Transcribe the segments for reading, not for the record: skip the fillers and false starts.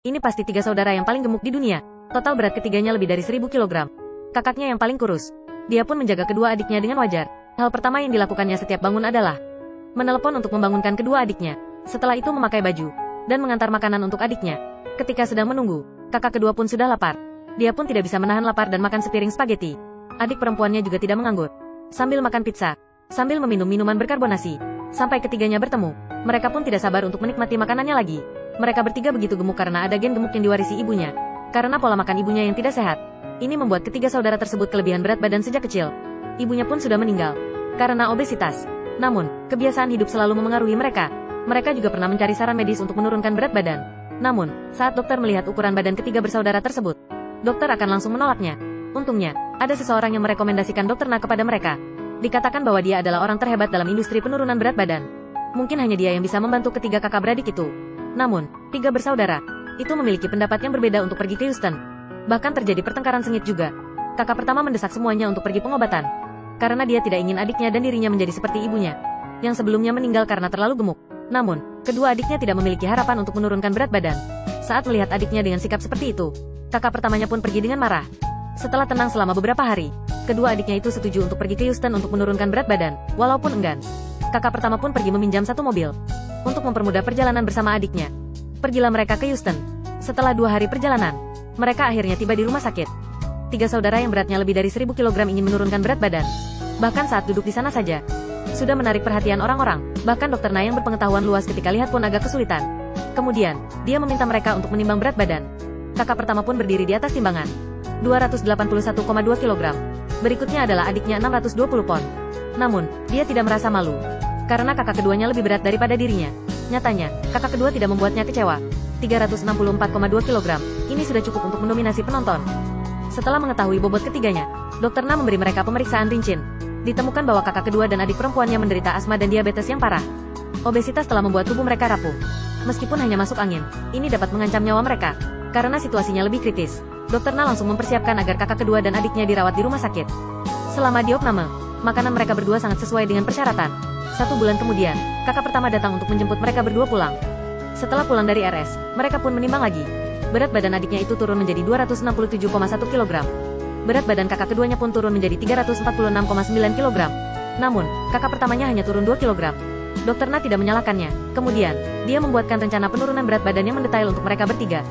Ini pasti tiga saudara yang paling gemuk di dunia. Total berat ketiganya lebih dari 1000 kilogram. Kakaknya yang paling kurus. Dia pun menjaga kedua adiknya dengan wajar. Hal pertama yang dilakukannya setiap bangun adalah menelepon untuk membangunkan kedua adiknya. Setelah itu memakai baju dan mengantar makanan untuk adiknya. Ketika sedang menunggu, kakak kedua pun sudah lapar. Dia pun tidak bisa menahan lapar dan makan sepiring spaghetti. Adik perempuannya juga tidak menganggur. Sambil makan pizza, sambil meminum minuman berkarbonasi, sampai ketiganya bertemu, mereka pun tidak sabar untuk menikmati makanannya lagi. Mereka bertiga begitu gemuk karena ada gen gemuk yang diwarisi ibunya. Karena pola makan ibunya yang tidak sehat. Ini membuat ketiga saudara tersebut kelebihan berat badan sejak kecil. Ibunya pun sudah meninggal karena obesitas. Namun, kebiasaan hidup selalu memengaruhi mereka. Mereka juga pernah mencari saran medis untuk menurunkan berat badan. Namun, saat dokter melihat ukuran badan ketiga bersaudara tersebut, dokter akan langsung menolaknya. Untungnya, ada seseorang yang merekomendasikan Dokter Na kepada mereka. Dikatakan bahwa dia adalah orang terhebat dalam industri penurunan berat badan. Mungkin hanya dia yang bisa membantu ketiga kakak beradik itu. Namun, tiga bersaudara itu memiliki pendapat yang berbeda untuk pergi ke Houston. Bahkan terjadi pertengkaran sengit juga. Kakak pertama mendesak semuanya untuk pergi pengobatan. Karena dia tidak ingin adiknya dan dirinya menjadi seperti ibunya, yang sebelumnya meninggal karena terlalu gemuk. Namun, kedua adiknya tidak memiliki harapan untuk menurunkan berat badan. Saat melihat adiknya dengan sikap seperti itu, kakak pertamanya pun pergi dengan marah. Setelah tenang selama beberapa hari, kedua adiknya itu setuju untuk pergi ke Houston untuk menurunkan berat badan, walaupun enggan. Kakak pertama pun pergi meminjam satu mobil untuk mempermudah perjalanan bersama adiknya. Pergilah mereka ke Houston. Setelah 2 hari perjalanan, mereka akhirnya tiba di rumah sakit. Tiga saudara yang beratnya lebih dari 1000 kilogram ingin menurunkan berat badan. Bahkan saat duduk di sana saja, sudah menarik perhatian orang-orang. Bahkan Dokter Na yang berpengetahuan luas ketika lihat pun agak kesulitan. Kemudian, dia meminta mereka untuk menimbang berat badan. Kakak pertama pun berdiri di atas timbangan. 281,2 kilogram. Berikutnya adalah adiknya 620 pon. Namun, dia tidak merasa malu. Karena kakak keduanya lebih berat daripada dirinya. Nyatanya, kakak kedua tidak membuatnya kecewa. 364,2 kilogram. Ini sudah cukup untuk mendominasi penonton. Setelah mengetahui bobot ketiganya, Dokter Na memberi mereka pemeriksaan rincin. Ditemukan bahwa kakak kedua dan adik perempuannya menderita asma dan diabetes yang parah. Obesitas telah membuat tubuh mereka rapuh. Meskipun hanya masuk angin, ini dapat mengancam nyawa mereka. Karena situasinya lebih kritis, Dokter Na langsung mempersiapkan agar kakak kedua dan adiknya dirawat di rumah sakit. Selama di opname, makanan mereka berdua sangat sesuai dengan persyaratan. 1 bulan kemudian, kakak pertama datang untuk menjemput mereka berdua pulang. Setelah pulang dari RS, mereka pun menimbang lagi. Berat badan adiknya itu turun menjadi 267,1 kilogram. Berat badan kakak keduanya pun turun menjadi 346,9 kilogram. Namun, kakak pertamanya hanya turun 2 kilogram. Dokter Na tidak menyalahkannya. Kemudian, dia membuatkan rencana penurunan berat badan yang mendetail untuk mereka bertiga.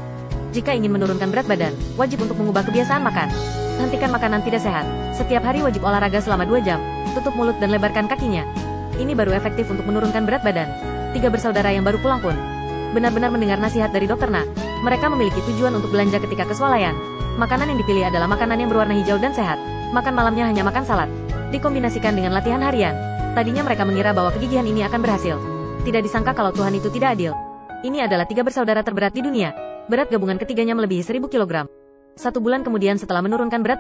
Jika ingin menurunkan berat badan, wajib untuk mengubah kebiasaan makan. Hentikan makanan tidak sehat. Setiap hari wajib olahraga selama 2 jam. Tutup mulut dan lebarkan kakinya. Ini baru efektif untuk menurunkan berat badan. Tiga bersaudara yang baru pulang pun benar-benar mendengar nasihat dari Dokter Na. Mereka memiliki tujuan untuk belanja ketika keswalayan. Makanan yang dipilih adalah makanan yang berwarna hijau dan sehat. Makan malamnya hanya makan salad. Dikombinasikan dengan latihan harian. Tadinya mereka mengira bahwa kegigihan ini akan berhasil. Tidak disangka kalau Tuhan itu tidak adil. Ini adalah tiga bersaudara terberat di dunia. Berat gabungan ketiganya melebihi 1000 kilogram. 1 bulan kemudian setelah menurunkan berat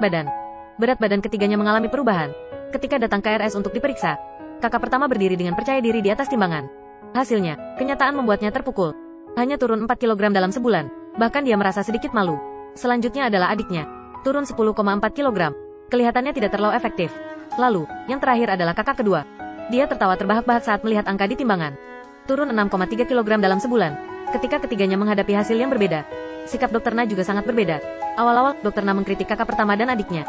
badan ketiganya mengalami perubahan. Ketika datang ke RS untuk diperiksa, kakak pertama berdiri dengan percaya diri di atas timbangan. Hasilnya, kenyataan membuatnya terpukul. Hanya turun 4 kilogram dalam sebulan. Bahkan dia merasa sedikit malu. Selanjutnya adalah adiknya. Turun 10,4 kilogram. Kelihatannya tidak terlalu efektif. Lalu, yang terakhir adalah kakak kedua. Dia tertawa terbahak-bahak saat melihat angka di timbangan. Turun 6,3 kilogram dalam sebulan. Ketika ketiganya menghadapi hasil yang berbeda, sikap Dokter Na juga sangat berbeda. Awal-awal, Dokter Na mengkritik kakak pertama dan adiknya.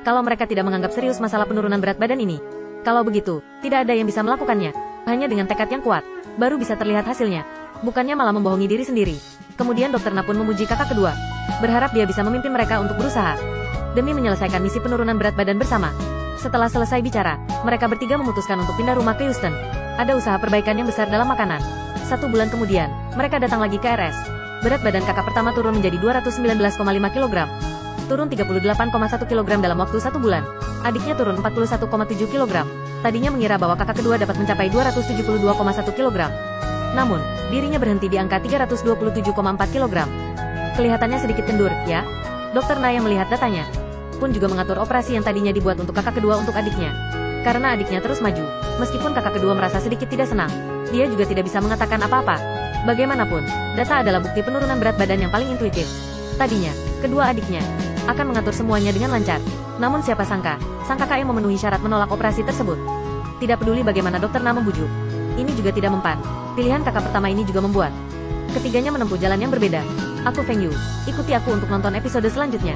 Kalau mereka tidak menganggap serius masalah penurunan berat badan ini. Kalau begitu, tidak ada yang bisa melakukannya. Hanya dengan tekad yang kuat, baru bisa terlihat hasilnya. Bukannya malah membohongi diri sendiri. Kemudian Dokter Na pun memuji kakak kedua. Berharap dia bisa memimpin mereka untuk berusaha demi menyelesaikan misi penurunan berat badan bersama. Setelah selesai bicara, mereka bertiga memutuskan untuk pindah rumah ke Houston. Ada usaha perbaikan yang besar dalam makanan. 1 bulan kemudian, mereka datang lagi ke RS. Berat badan kakak pertama turun menjadi 219,5 kilogram. Turun 38,1 kilogram dalam waktu 1 bulan. Adiknya turun 41,7 kilogram. Tadinya mengira bahwa kakak kedua dapat mencapai 272,1 kilogram. Namun, dirinya berhenti di angka 327,4 kilogram. Kelihatannya sedikit kendur, ya? Dokter Na yang melihat datanya pun juga mengatur operasi yang tadinya dibuat untuk kakak kedua untuk adiknya. Karena adiknya terus maju, meskipun kakak kedua merasa sedikit tidak senang, dia juga tidak bisa mengatakan apa-apa. Bagaimanapun, data adalah bukti penurunan berat badan yang paling intuitif. Tadinya, kedua adiknya akan mengatur semuanya dengan lancar. Namun siapa sangka, sang kakak yang memenuhi syarat menolak operasi tersebut. Tidak peduli bagaimana Dokter Na membujuk, ini juga tidak mempan. Pilihan kakak pertama ini juga membuat ketiganya menempuh jalan yang berbeda. Aku Feng Yu. Ikuti aku untuk nonton episode selanjutnya.